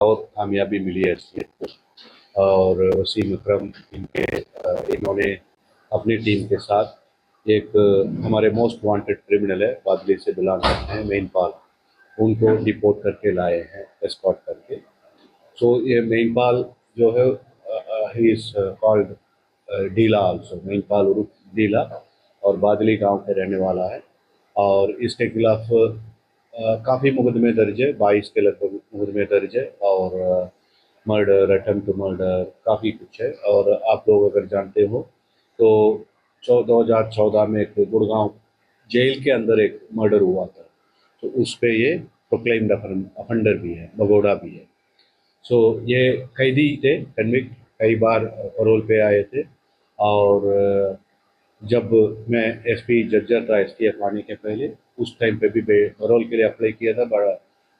बहुत कामयाबी मिली है इसमें। और वसीम अकरम इन्होंने अपनी टीम के साथ एक हमारे मोस्ट वांटेड क्रिमिनल है, बादली से बिलोंग करते हैं, मेनपाल, उनको डिपोर्ट करके लाए हैं, एस्कॉर्ट करके। सो ये मेनपाल जो है, he is called Dila also, Menpal उर्फ डीला, और बादली गांव के रहने वाला है। और इसके खिलाफ काफ़ी मुकदमे दर्ज है, 22 के लगभग मुकदमे दर्ज है, और मर्डर, अटेम्प्ट टू मर्डर, काफ़ी कुछ है। और आप लोग अगर जानते हो तो 2014 में एक गुड़गांव जेल के अंदर एक मर्डर हुआ था, तो उस पे ये प्रोक्लेम्ड अफेंडर भी है, भगोड़ा भी है। सो ये कैदी थे, कन्विक्ट, कई बार पैरोल पे आए थे। और जब मैं एसपी जज्जर था, एसटीएफ आने के पहले, उस टाइम पे भी पैरोल के लिए अप्लाई किया था, बड़ा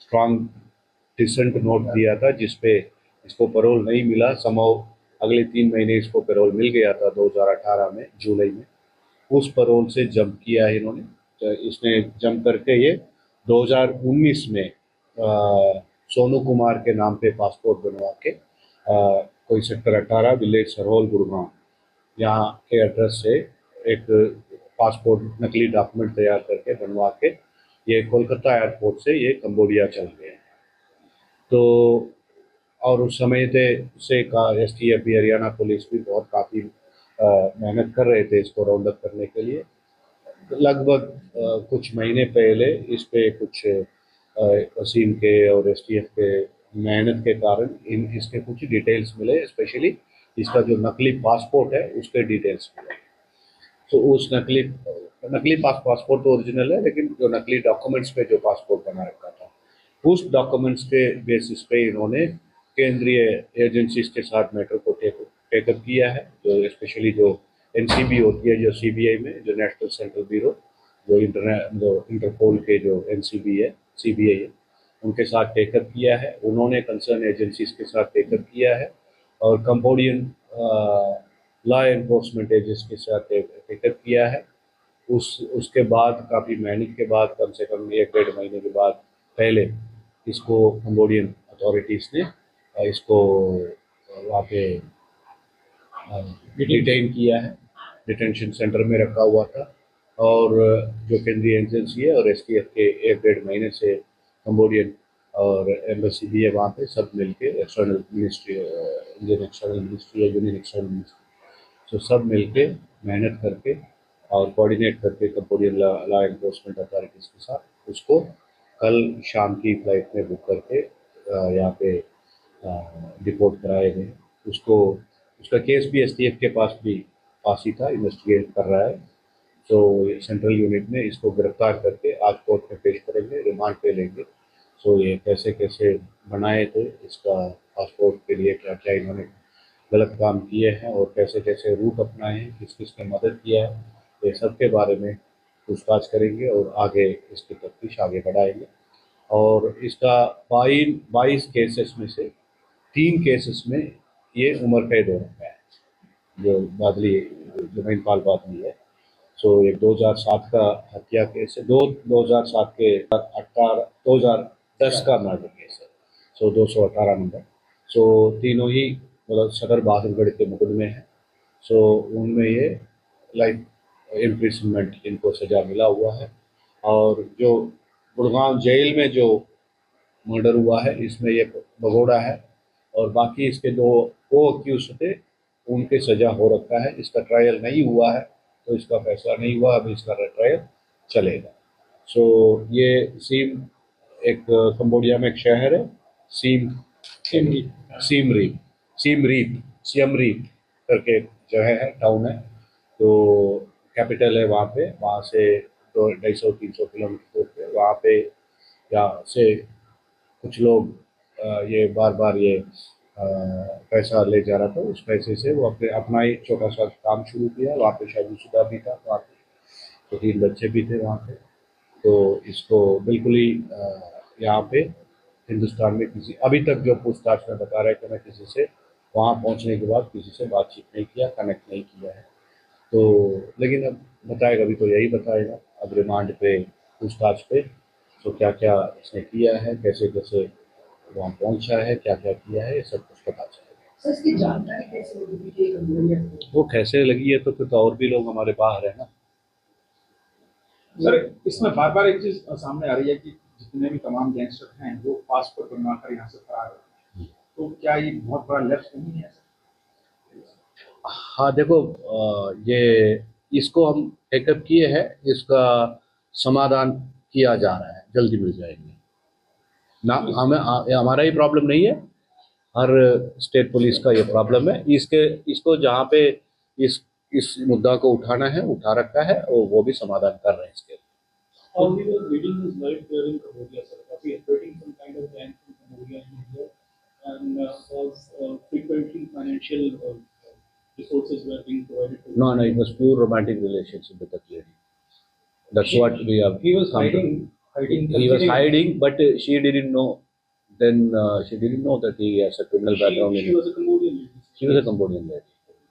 स्ट्रांग डिसेंट नोट दिया था जिसपे इसको पैरोल नहीं मिला। समहाउ अगले 3 महीने इसको पैरोल मिल गया था 2018 में, जुलाई में। उस पैरोल से जंप किया है इन्होंने। तो इसने जंप करके ये 2019 में सोनू कुमार के नाम पे पासपोर्ट बनवा के कोई सेक्टर 18 विलेज सरहोल गुड़गांव यहाँ के एड्रेस से एक पासपोर्ट नकली डॉक्यूमेंट तैयार करके बनवा के ये कोलकाता एयरपोर्ट से ये कंबोडिया चल गए। तो और उस समय से का एसटीएफ भी, हरियाणा पुलिस भी बहुत काफ़ी मेहनत कर रहे थे इसको राउंड अप करने के लिए। लगभग कुछ महीने पहले इस पे कुछ वसीम के और एसटीएफ के मेहनत के कारण इसके कुछ डिटेल्स मिले, स्पेशली इसका जो नकली पासपोर्ट है उसके डिटेल्स मिले। तो उस नकली पासपोर्ट तो ओरिजिनल है, लेकिन जो नकली डॉक्यूमेंट्स पे जो पासपोर्ट बना रखा था, उस डॉक्यूमेंट्स के बेसिस पे इन्होंने केंद्रीय एजेंसीज के साथ मैटर को टेकअप किया है। जो स्पेशली जो एनसीबी होती है, जो सीबीआई में, जो नेशनल सेंट्रल ब्यूरो, जो इंटरपोल के जो एनसीबी है, सीबीआई है, उनके साथ टेकअप किया है। उन्होंने कंसर्न एजेंसीज के साथ टेकअप किया है, और कंबोडियन लॉ एनफोर्समेंट एजेंसी के साथ टेकअप किया है। उसके बाद काफ़ी मेहनत के बाद, कम से कम 1 डेढ़ महीने के बाद, पहले इसको कंबोडियन अथॉरिटीज़ ने इसको वहाँ पे डिटेन किया है, डिटेंशन सेंटर में रखा हुआ था। और जो केंद्रीय एजेंसी है और एसटीएफ के 1 डेढ़ महीने से कंबोडियन और एम्बेसी भी है वहाँ पे, सब मिलके external ministry, Indian external ministry या यूनियन एक्सटर्नल मिनिस्ट्री, तो सब मिलके मेहनत करके और कोऑर्डिनेट करके कंबोडियन लॉ एनफोर्समेंट अथॉरिटीज़ के साथ उसको कल शाम की फ्लाइट में बुक करके यहाँ पे डिपोर्ट कराए गए। उसको उसका केस भी एसटीएफ के पास ही था, इन्वेस्टिगेट कर रहा है। तो सेंट्रल यूनिट ने इसको गिरफ्तार करके आज कोर्ट में पेश करेंगे, रिमांड पे लेंगे। सो ये कैसे कैसे बनाए थे, इसका पासपोर्ट के लिए क्या क्या इन्होंने गलत काम किए हैं, और कैसे कैसे रूट अपनाए हैं, किस किस ने मदद किया है, ये सब के बारे में पूछताछ करेंगे और आगे इसकी तफ्तीश आगे बढ़ाएंगे। और इसका 22 केसेस में से 3 केसेस में ये उम्र कैद हो रखा है, जो बादली, जो मेनपाल बादली है। सो एक 2007 का हत्या केस है, 2007 के 18 2010 का मर्डर केस है, सो 218 नंबर। सो तीनों ही मतलब सदर बहादुरगढ़ के मुकदमे हैं। सो उनमें ये लाइफ इम्प्रिजनमेंट इनको सजा मिला हुआ है। और जो गुड़गांव जेल में जो मर्डर हुआ है, इसमें ये भगोड़ा है, और बाकी इसके दो को अक्यूज थे, उनके सजा हो रखा है। इसका ट्रायल नहीं हुआ है, तो इसका फैसला नहीं हुआ, अभी इसका ट्रायल चलेगा। सो ये सीम, एक कंबोडिया में एक शहर है, सीम सीम रीप सियम रीप करके जगह है, टाउन है। तो कैपिटल है वहाँ पे, वहाँ से 250-300 किलोमीटर दूर पे, वहाँ पे यहाँ से कुछ लोग ये बार बार ये पैसा ले जा रहा था। उस पैसे से वो अपना ही छोटा सा काम शुरू किया। वहाँ पे शादीशुदा भी था, वहाँ पे तो 3 बच्चे भी थे वहाँ पे। तो इसको बिल्कुल ही यहाँ पे हिंदुस्तान में किसी, अभी तक जो पूछताछ में बता रहे हैं कि मैं किसी से वहाँ पहुँचने के बाद किसी से बातचीत नहीं किया, कनेक्ट नहीं किया है। तो लेकिन अब बताएगा, अभी तो यही बताएगा अब रिमांड पे, पूछताछ पे, तो क्या क्या इसने किया है, कैसे कैसे वहाँ पहुंचा है, क्या क्या किया है, ये सब कुछ पता चलेगा। सर इसकी जानकारी कैसे लगी कि एक अंदर वो कैसे लगी है तो फिर तो और भी लोग हमारे बाहर है ना। सर इसमें बार बार एक चीज सामने आ रही है कि जितने भी तमाम गैंगस्टर हैं वो पासपोर्ट बनवाकर यहाँ से फरार हो, तो क्या ये बहुत बड़ा लक्ष्य नहीं है सर? हाँ देखो, ये इसको हम टेकअप किए हैं, इसका समाधान किया जा रहा है, जल्दी मिल जाएंगे ना। हमारा ही प्रॉब्लम नहीं है, हर स्टेट पुलिस का ये प्रॉब्लम है। इसको जहाँ पे इस मुद्दा को उठाना है उठा रखा है, और वो भी समाधान कर रहे हैं इसके। How he was leading his life there in Cambodia, sir? Was he operating some kind of gang in Cambodia in India? And was frequently financial resources were being provided to him? No, it was pure romantic relationship with that lady. That's what we have. He was come to. hiding. He was hiding, but she didn't know. Then she didn't know that he has a criminal background. She was a Cambodian lady. She was a Cambodian lady.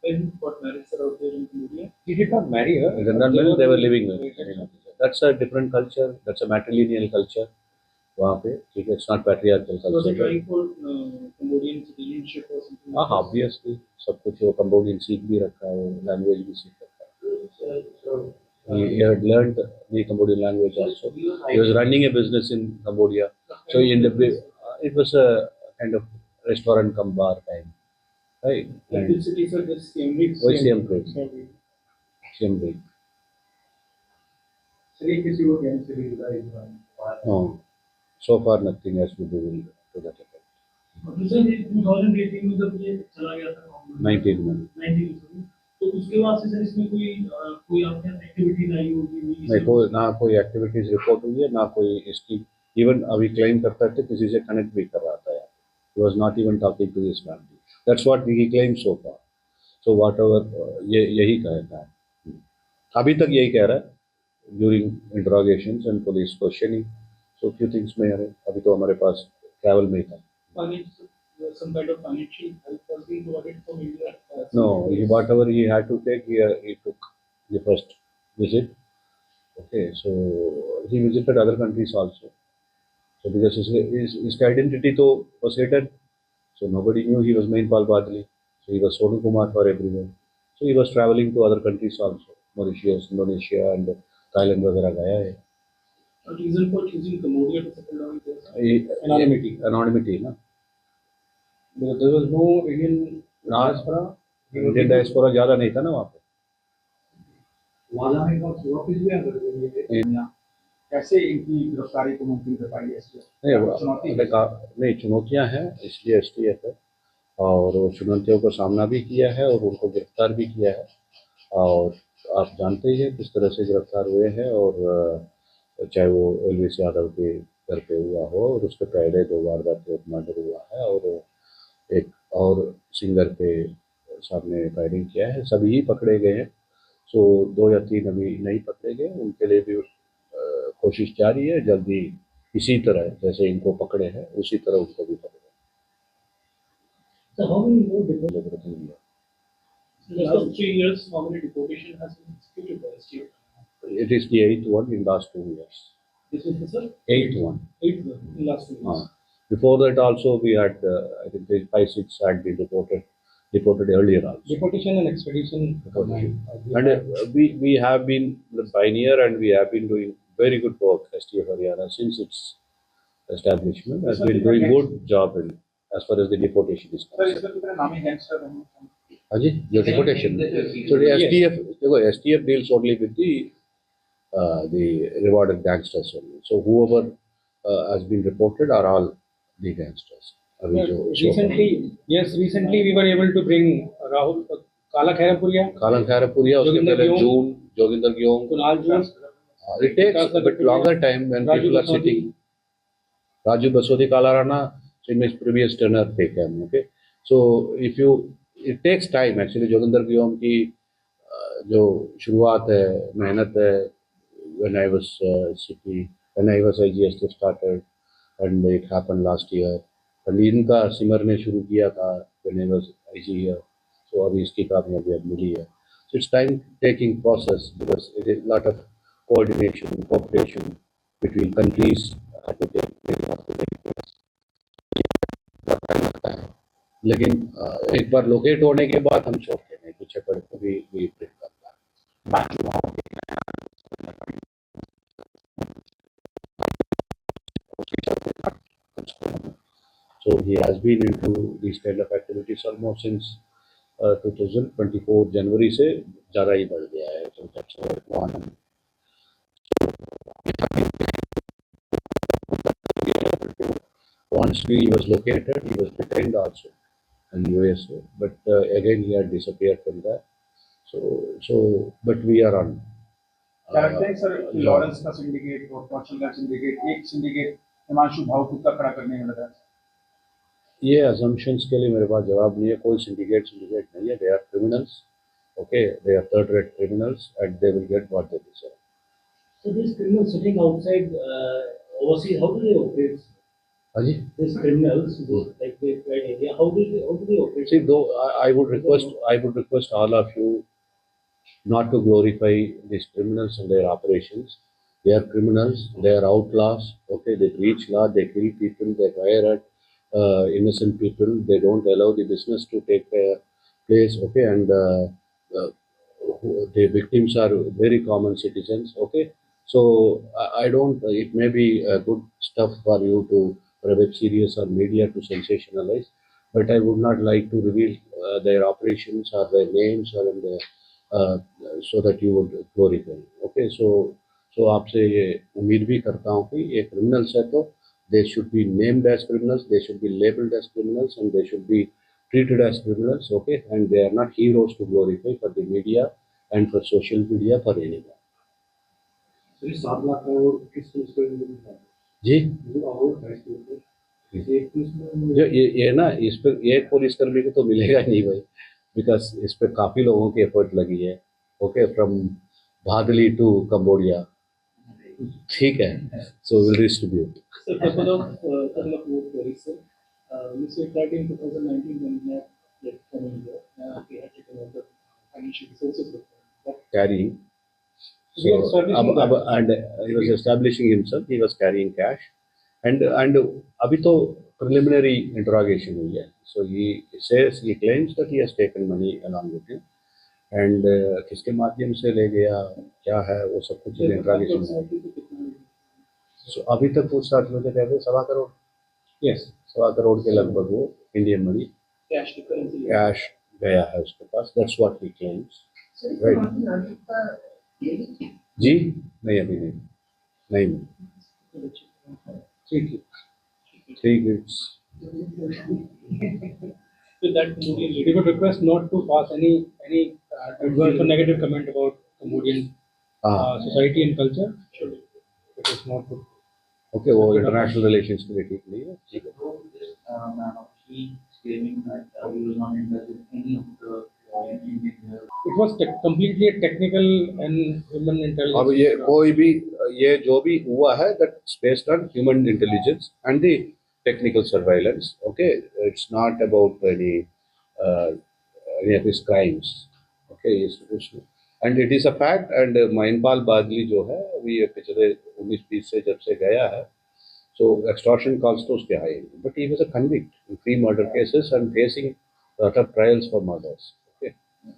When he got married, sir, out there in Cambodia? He did not marry her. They were living with. That's a different culture. That's a matrilineal culture. वहाँ पे ठीक है, it's not patriarchal So was he culture. trying for Cambodian citizenship or something? हाँ, obviously सब कुछ वो Cambodian सीख भी रखा है, वो language भी सीख रखा है. He had learned the Cambodian language also. He was running a business in Cambodia. So it was a kind of restaurant cum bar time, right? In which city, sir? This Siem Reap? वही same place, same day. Sir ये किसी को gang से भी जुड़ा है? No, so far nothing has to do to that effect. Sir 2018 में जब ये चला गया था 19 में 19 में, तो उसके बाद से सर इसमें कोई आपके एक्टिविटीज आई होगी? नहीं, कोई ना कोई एक्टिविटीज रिपोर्ट हुई है, ना कोई इसकी इवन अभी क्लेम करता है किसी से कनेक्ट भी कर रहा था यार. He was not even talking to his family. That's what he claims so far. So whatever यही कहता है, अभी तक यही कह रहा है during interrogations and police questioning. So few things में है, अभी तो हमारे पास travel में ही था. Some kind of financial help was being provided from India? No, whatever he had to take, he took the first visit. Okay, so he visited other countries also. So because his identity to was hidden, so nobody knew he was Mainpal Badli. So he was Sonu Kumar for everyone. So he was traveling to other countries also, Mauritius, Indonesia, and Thailand वगैरह गया है. A reason for choosing Cambodia to settle down there? Anonymity ना. There was no Indian diaspora. Indian diaspora ज़्यादा नहीं था ना वहाँ पे. वहाँ जाने का वापस भी अगर कैसे इनकी गिरफ्तारी को मुमकिन कर पाई नहीं, चुनौतियाँ हैं, इसलिए STF है, और वो चुनौतियों का सामना भी किया है और उनको गिरफ्तार भी किया है. और आप जानते ही हैं किस तरह से गिरफ्तार हुए हैं, और चाहे वो एलवीस यादव के घर पे हुआ हो, और उसके पहले 2 वारदात मर्डर हुआ है, और एक और सिंगर के सामने फायरिंग किया है. सभी पकड़े गए हैं. सो 2 या 3 अभी नहीं पकड़े गए, उनके लिए भी कोशिश जारी है. जल्दी इसी तरह जैसे इनको पकड़े हैं उसी तरह उनको भी पकड़े. So how many more deportations? In the last 3 years, how many deportations has been executed by STF? It is the 8th one in last 2 years. This was the, sir? 8th one. 8th one in last 2 years. Before that also we had, I think 5-6 had been deported earlier also. Deportation and extradition. And we have been the pioneer, and we have been doing very good work. STF Haryana since its establishment has been doing good job in as far as the deportation is sir concerned. इसमें कितने नामी gangster हैं? हाँ जी, your deportation. So the STF deals only with the rewarded gangsters only. So whoever has been reported are all the gangsters. Recently we were able to bring Rahul Kala Khairapuria, उसके पहले जून, Joginder गियोंग, Kunal Jones. It takes a bit longer time when people are sitting. Raju Basodi, Kala Rana, in his previous tenure taken. Okay, so it takes time actually. Joginder गियोंग की जो शुरुआत है, मेहनत है, when I was IGST started, and it happened last year. and इनका सिमर ने शुरू किया था when I was IG here. So अभी इसकी कामयाबी अब मिली है. So it's time taking process because it is a lot of coordination, cooperation between countries have to take place. होता है, लेकिन एक बार लोकेट होने के बाद हम छोड़ते नहीं, पीछे पड़ के भी प्रिंट करता है। So he has been into these kind of activities almost since 2024 जनवरी से ज़्यादा ही बढ़ गया है. So that's one. Once he was located, he was detained also in USA, but again he had disappeared from that. But we are on. क्या लगता है sir Lawrence का syndicate और कौशल का सिंडिकेट, एक सिंडिकेट हिमांशु भाव खुद का खड़ा करने में लगा है? ये assumptions के लिए मेरे पास जवाब नहीं है. कोई syndicate नहीं है. They are criminals. Okay, they are third-rate criminals, and they will get what they deserve. So these criminals sitting outside overseas, how do they operate? Haji? These criminals, like they fled India, how do they operate? See, though I would request all of you not to glorify these criminals and their operations. They are criminals. They are outlaws. Okay, they breach law. They kill people. They fire at innocent people. They don't allow the business to take place. Okay, and the victims are very common citizens. Okay, so I don't. It may be good stuff for you to, for a web series or media to sensationalize, but I would not like to reveal their operations or their names or in their so that you would glorify. Okay, so आपसे ये उम्मीद भी करता हूँ कि ये criminals है तो they should be named as criminals, they should be labeled as criminals, and they should be treated as criminals. Okay, and they are not heroes to glorify for the media and for social media for anyone. So 7 lakh crore किस police को जी और एक police जो ये ना इस पर एक पुलिसकर्मी को तो मिलेगा ही नहीं भाई, बिकॉज इस पर काफ़ी लोगों की एफर्ट लगी है. Okay, from Bhadli to Cambodia. ठीक है, so will distribute. So a couple of more queries, sir. You said that in 2019 when we had left from India, we had taken all the financial resources with them. But Carrying. we are establishing that. And he was establishing himself. He was carrying cash, and अभी तो preliminary interrogation हुई है. So he claims that he has taken money along with him, and किसके माध्यम से ले गया, क्या है, वो सब कुछ interrogation है. So अभी तक पूछताछ में कहते हैं 1.25 करोड़. Yes, 1.25 करोड़ के लगभग वो Indian money Cash to currency. Cash गया है उसके पास. That's what he claims. So Right. जी नहीं, अभी नहीं. Three kids. With that Cambodian We lady. would request not to pass any adverse or negative comment about Cambodian society and culture. Sure. It is not good. Okay, वो international relations के लिए ठीक नहीं है. ठीक है. So this man he is claiming that he was not in touch with any of the Indian. It was completely a technical and human intelligence. अब ये कोई भी ये जो भी हुआ है that's based on human intelligence and the technical surveillance. Okay, it's not about any of his crimes. Okay, and it is a fact. And महिंदपाल बादली जो है अभी पिछले 19-20 से जब से गया है, so extortion calls to उसके आए, but he was a convict in 3 murder cases and facing a lot of trials for murders. Okay,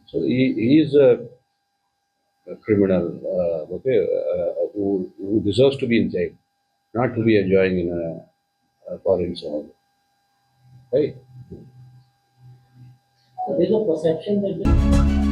so he is a criminal, who deserves to be in jail, not to be enjoying in a foreign zone. Right? there's a perception that